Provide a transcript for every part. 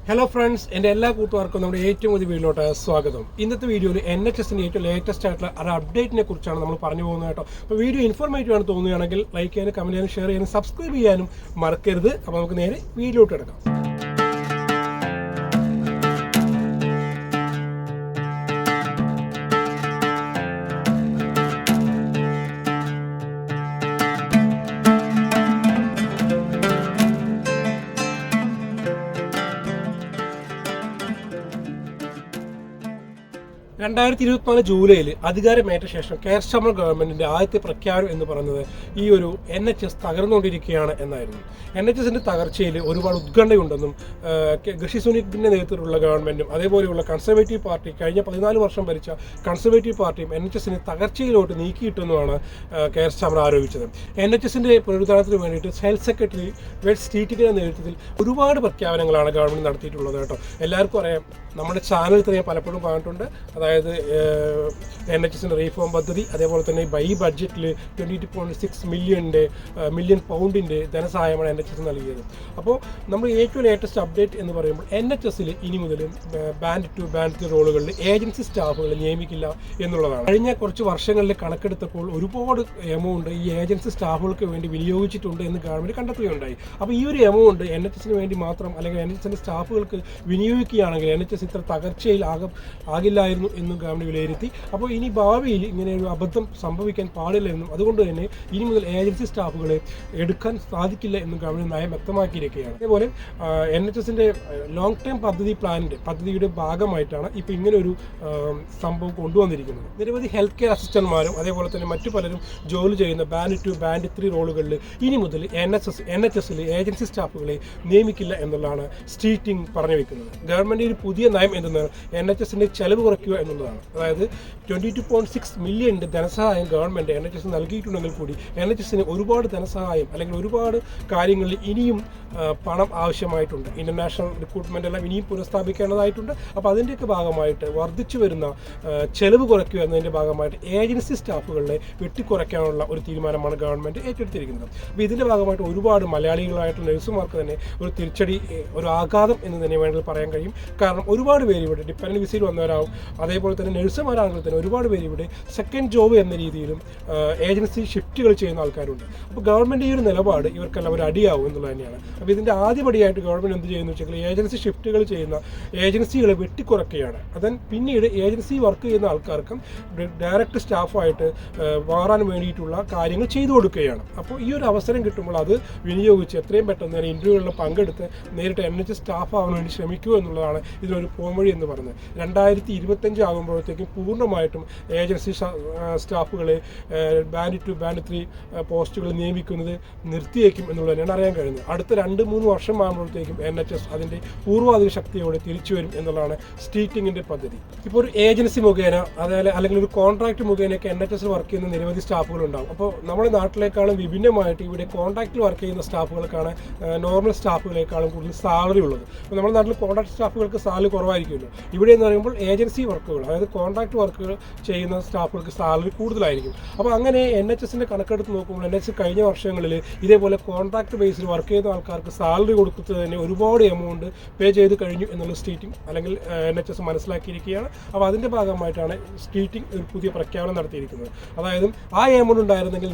Hello friends, എൻ്റെ എല്ലാ കൂട്ടുകാർക്കും നമ്മുടെ ഏറ്റവും പുതിയ വീഡിയോയിലോട്ട് സ്വാഗതം. ഇന്നത്തെ വീഡിയോയിൽ NHSൻ്റെ ഏറ്റവും ലേറ്റസ്റ്റ് ആയിട്ടുള്ള ഒരു അപ്ഡേറ്റിനെ കുറിച്ചാണ് നമ്മൾ പറഞ്ഞു പോകുന്നത് കേട്ടോ. അപ്പോൾ വീഡിയോ ഇൻഫോർമേറ്റീവ് ആണ് തോന്നുകയാണെങ്കിൽ ലൈക്ക് ചെയ്യാനും കമൻറ്റ് ചെയ്യാനും ഷെയർ ചെയ്യാനും സബ്സ്ക്രൈബ് ചെയ്യാനും മറക്കരുത്. അപ്പോൾ നമുക്ക് നേരെ വീഡിയോയിലോട്ട് കിടക്കാം. 2024 ജൂലൈയിൽ അധികാരമേറ്റ ശേഷം കെയർ സ്റ്റാർമർ ഗവൺമെന്റിന്റെ ആദ്യത്തെ പ്രഖ്യാപനം എന്ന് പറയുന്നത് ഈ ഒരു NHS തകർന്നുകൊണ്ടിരിക്കുകയാണ് എന്നായിരുന്നു. NHSന്റെ തകർച്ചയിൽ ഒരുപാട് ഉത്കണ്ഠയുണ്ടെന്നും ഋഷി സുനക്കിന്റെ നേതൃത്വത്തിലുള്ള ഗവൺമെന്റും അതേപോലെയുള്ള കൺസർവേറ്റീവ് പാർട്ടി കഴിഞ്ഞ 14 വർഷം ഭരിച്ച കൺസർവേറ്റീവ് പാർട്ടിയും NHSനെ തകർച്ചയിലോട്ട് നീക്കിയിട്ടുമെന്നാണ് കെയർ സ്റ്റാർമർ ആരോപിച്ചത്. NHSന്റെ പുനരുദ്ധാരണത്തിന് വേണ്ടിയിട്ട് ഹെൽത്ത് സെക്രട്ടറി വെഡ് സ്റ്റീറ്റിന്റെ നേതൃത്വത്തിൽ ഒരുപാട് പ്രഖ്യാപനങ്ങളാണ് ഗവൺമെന്റ് നടത്തിയിട്ടുള്ളത് കേട്ടോ. എല്ലാവർക്കും അറിയാം, നമ്മുടെ ചാനൽ തന്നെ പലപ്പോഴും പറഞ്ഞിട്ടുണ്ട്. അതായത് NHSന്റെ റീഫോം പദ്ധതി, അതേപോലെ തന്നെ ഈ ബഡ്ജറ്റിൽ 22.6 മില്യൺ പൗണ്ടിൻ്റെ ധനസഹായമാണ് NHS നൽകിയത്. അപ്പോൾ നമ്മൾ ഏറ്റവും ലേറ്റസ്റ്റ് അപ്ഡേറ്റ് എന്ന് പറയുമ്പോൾ NHSൽ ഇനി മുതലും ബാൻഡ് 2, ബാൻഡ് 3 റോളുകളിൽ ഏജൻസി സ്റ്റാഫുകളെ നിയമിക്കില്ല എന്നുള്ളതാണ്. കഴിഞ്ഞ കുറച്ച് വർഷങ്ങളിൽ കണക്കെടുത്തപ്പോൾ ഒരുപാട് എമൗണ്ട് ഈ ഏജൻസി സ്റ്റാഫുകൾക്ക് വേണ്ടി വിനിയോഗിച്ചിട്ടുണ്ട് എന്ന് ഗവൺമെൻറ് കണ്ടെത്തുകയുണ്ടായി. അപ്പോൾ ഈ ഒരു എമൗണ്ട് NHSന് വേണ്ടി മാത്രം അല്ലെങ്കിൽ NHSന്റെ സ്റ്റാഫുകൾക്ക് വിനിയോഗിക്കുകയാണെങ്കിൽ NHS ഇത്ര തകർച്ചയിൽ ആകില്ലായിരുന്നു എന്നും ഗവൺമെൻറ് വിലയിരുത്തി. അപ്പോൾ ഇനി ഭാവിയിൽ ഇങ്ങനെ ഒരു അബദ്ധം സംഭവിക്കാൻ പാടില്ല എന്നും അതുകൊണ്ട് തന്നെ ഇനി മുതൽ ഏജൻസി സ്റ്റാഫുകളെ എടുക്കാൻ സാധിക്കില്ല എന്നും ഗവൺമെൻറ് നയം വ്യക്തമാക്കിയിരിക്കുകയാണ്. അതേപോലെ NHSന്റെ ലോങ് ടേം പദ്ധതിയുടെ ഭാഗമായിട്ടാണ് ഇപ്പോൾ ഇങ്ങനെ ഒരു സംഭവം കൊണ്ടുവന്നിരിക്കുന്നത്. നിരവധി ഹെൽത്ത് കെയർ അസിസ്റ്റന്റ്മാരും അതേപോലെ തന്നെ മറ്റു പലരും ജോലി ചെയ്യുന്ന ബാൻഡ് 2, ബാൻഡ് 3 റോളുകളിൽ ഇനി മുതൽ NHSൽ ഏജൻസി സ്റ്റാഫുകളെ നിയമിക്കില്ല എന്നുള്ളതാണ് സ്റ്റീറ്റിംഗ് പറഞ്ഞു വെക്കുന്നത്. ഗവൺമെൻറ് പുതിയ നയം എന്തെന്നാൽ NHSന്റെ ചെലവ് കുറയ്ക്കുക എന്നുള്ളതാണ്. അതായത് 22.6 മില്യൺ ധനസഹായം ഗവൺമെൻറ് NHS നൽകിയിട്ടുണ്ടെങ്കിൽ കൂടി NHSന് ഒരുപാട് ധനസഹായം അല്ലെങ്കിൽ ഒരുപാട് കാര്യങ്ങളിൽ ഇനിയും പണം ആവശ്യമായിട്ടുണ്ട്. ഇൻ്റർനാഷണൽ റിക്രൂട്ട്മെൻ്റ് എല്ലാം ഇനിയും പുനഃസ്ഥാപിക്കേണ്ടതായിട്ടുണ്ട്. അപ്പോൾ അതിൻ്റെയൊക്കെ ഭാഗമായിട്ട് വർദ്ധിച്ചു വരുന്ന ചെലവ് കുറയ്ക്കുക എന്നതിൻ്റെ ഭാഗമായിട്ട് ഏജൻസി സ്റ്റാഫുകളെ വെട്ടിക്കുറയ്ക്കാനുള്ള ഒരു തീരുമാനമാണ് ഗവൺമെൻറ് ഏറ്റെടുത്തിരിക്കുന്നത്. അപ്പോൾ ഇതിൻ്റെ ഭാഗമായിട്ട് ഒരുപാട് മലയാളികളായിട്ടുള്ള നഴ്സുമാർക്ക് തന്നെ ഒരു തിരിച്ചടി, ഒരു ആഘാതം എന്ന് തന്നെ വേണമെങ്കിൽ പറയാൻ കഴിയും. കാരണം ഒരുപാട് പേര് ഇവിടെ ഡിപ്പെൻഡൻറ്റ് വിസയിൽ വന്നവരാവും. അതേപോലെ തന്നെ നഴ്സുമാരാണെങ്കിൽ തന്നെ ഒരുപാട് പേര് ഇവിടെ സെക്കൻഡ് ജോബ് എന്ന രീതിയിലും ഏജൻസി ഷിഫ്റ്റുകൾ ചെയ്യുന്ന ആൾക്കാരുണ്ട്. അപ്പോൾ ഗവൺമെൻറ് ഈ ഒരു നിലപാട് ഇവർക്കെല്ലാം ഒരു അടിയാവും എന്നുള്ളത് തന്നെയാണ്. അപ്പോൾ ഇതിൻ്റെ ആദ്യപടിയായിട്ട് ഗവൺമെൻറ് എന്ത് ചെയ്യുന്നു വെച്ചാൽ ഏജൻസി ഷിഫ്റ്റുകൾ ചെയ്യുന്ന ഏജൻസികളെ വെട്ടിക്കുറയ്ക്കുകയാണ്. പിന്നീട് ഏജൻസി വർക്ക് ചെയ്യുന്ന ആൾക്കാർക്കും ഡയറക്റ്റ് സ്റ്റാഫായിട്ട് മാറാൻ വേണ്ടിയിട്ടുള്ള കാര്യങ്ങൾ ചെയ്തു കൊടുക്കുകയാണ്. അപ്പോൾ ഈ ഒരു അവസരം കിട്ടുമ്പോൾ അത് വിനിയോഗിച്ച് എത്രയും പെട്ടെന്ന് തന്നെ ഇൻ്റർവ്യൂകളിൽ പങ്കെടുത്ത് നേരിട്ട് NHS സ്റ്റാഫ് ആവാൻ വേണ്ടി ശ്രമിക്കുക എന്നുള്ളതാണ് ഇതിനൊരു പോംവഴി എന്ന് പറയുന്നത്. 2025 ആകുമ്പോഴത്തേക്കും പൂർണ്ണമായിട്ടും ഏജൻസി സ്റ്റാഫുകളെ ബാൻഡ് 2, ബാൻഡ് 3 പോസ്റ്റുകൾ നിയമിക്കുന്നത് നിർത്തിയേക്കും എന്നുള്ളത് തന്നെയാണ് അറിയാൻ കഴിയുന്നത്. അടുത്ത 2-3 വർഷം ആകുമ്പോഴത്തേക്കും NHS അതിൻ്റെ പൂർവാധിക ശക്തിയോടെ തിരിച്ചു വരും എന്നുള്ളതാണ് സ്റ്റീറ്റിങ്ങിൻ്റെ പദ്ധതി. ഇപ്പോൾ ഒരു ഏജൻസി മുഖേന അല്ലെങ്കിൽ ഒരു കോൺട്രാക്ട് മുഖേനയൊക്കെ NHSൽ വർക്ക് ചെയ്യുന്ന നിരവധി സ്റ്റാഫുകളുണ്ടാകും. അപ്പോൾ നമ്മുടെ നാട്ടിലേക്കാളും വിഭിന്നമായിട്ട് ഇവിടെ കോൺട്രാക്റ്റിൽ വർക്ക് ചെയ്യുന്ന സ്റ്റാഫുകൾക്കാണ് നോർമൽ സ്റ്റാഫുകളെക്കാളും കൂടുതൽ സാലറി ഉള്ളത്. അപ്പോൾ നമ്മുടെ നാട്ടിൽ കോൺട്രാക്ട് സ്റ്റാഫുകൾക്ക് സാലറി കുറവായിരിക്കുമല്ലോ. ഇവിടെ എന്ന് പറയുമ്പോൾ ഏജൻസി വർക്കുകൾ, അതായത് കോൺട്രാക്ട് വർക്കുകൾ ചെയ്യുന്ന സ്റ്റാഫുകൾക്ക് സാലറി കൂടുതലായിരിക്കും. അപ്പോൾ അങ്ങനെ NHSന്റെ കണക്കെടുത്ത് നോക്കുമ്പോൾ NHS കഴിഞ്ഞ വർഷങ്ങളിൽ ഇതേപോലെ കോൺട്രാക്ട് ബേസിൽ വർക്ക് ചെയ്യുന്ന ആൾക്കാർക്ക് സാലറി കൊടുത്തിട്ട് തന്നെ ഒരുപാട് എമൗണ്ട് പേ ചെയ്ത് കഴിഞ്ഞു എന്നുള്ള സ്റ്റേറ്റിംഗ് അല്ലെങ്കിൽ NHS മനസ്സിലാക്കിയിരിക്കുകയാണ്. അപ്പോൾ അതിൻ്റെ ഭാഗമായിട്ടാണ് സ്റ്റേറ്റിംഗ് ഒരു പുതിയ പ്രഖ്യാപനം നടത്തിയിരിക്കുന്നത്. അതായത് ആ എമൗണ്ട് ഉണ്ടായിരുന്നെങ്കിൽ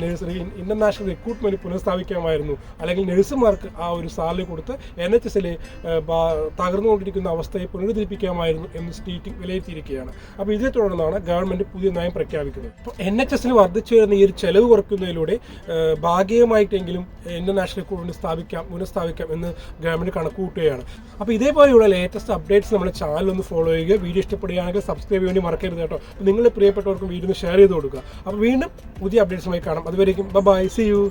ഇന്റർനാഷണൽ റിക്രൂട്ട്മെന്റ് പുനഃസ്ഥാപിക്കാമായിരുന്നു, അല്ലെങ്കിൽ നഴ്സുമാർക്ക് ആ ഒരു സാലറി കൊടുത്ത് NHSലെ തകർന്നുകൊണ്ടിരിക്കുന്ന അവസ്ഥയെ പുനരുദ്ധരിപ്പിക്കാമായിരുന്നു എന്ന് സ്റ്റേറ്റിംഗ് വിലയിരുത്തിയിരിക്കുകയാണ്. അപ്പോൾ ഇതിനെ തുടർന്നാണ് ഗവൺമെൻറ് പുതിയ നയം പ്രഖ്യാപിക്കുന്നത്. അപ്പോൾ NHSന് വർദ്ധിച്ചു വരുന്ന ഈ ഒരു ചെലവ് കുറയ്ക്കുന്നതിലൂടെ ഭാഗികമായിട്ടെങ്കിലും ഇന്റർനാഷണൽ റിക്രൂട്ട്മെന്റ് പുനഃസ്ഥാപിക്കാം എന്ന് ഗവൺമെൻറ് കണക്കുകൂട്ടുകയാണ്. അപ്പോൾ ഇതേപോലെയുള്ള ലേറ്റസ്റ്റ് അപ്ഡേറ്റ്സ് നമ്മുടെ ചാനൽ ഒന്ന് ഫോളോ ചെയ്യുക. വീഡിയോ ഇഷ്ടപ്പെടുകയാണെങ്കിൽ സബ്സ്ക്രൈബ് ചെയ്യാൻ മറക്കരുത് കേട്ടോ. നിങ്ങളുടെ പ്രിയപ്പെട്ടവർക്കും വീഡിയോ ഷെയർ ചെയ്ത് കൊടുക്കുക. അപ്പോൾ വീണ്ടും പുതിയ അപ്ഡേറ്റ്സുമായി കാണാം. അതുവരേക്കും ബൈ, സീ യു.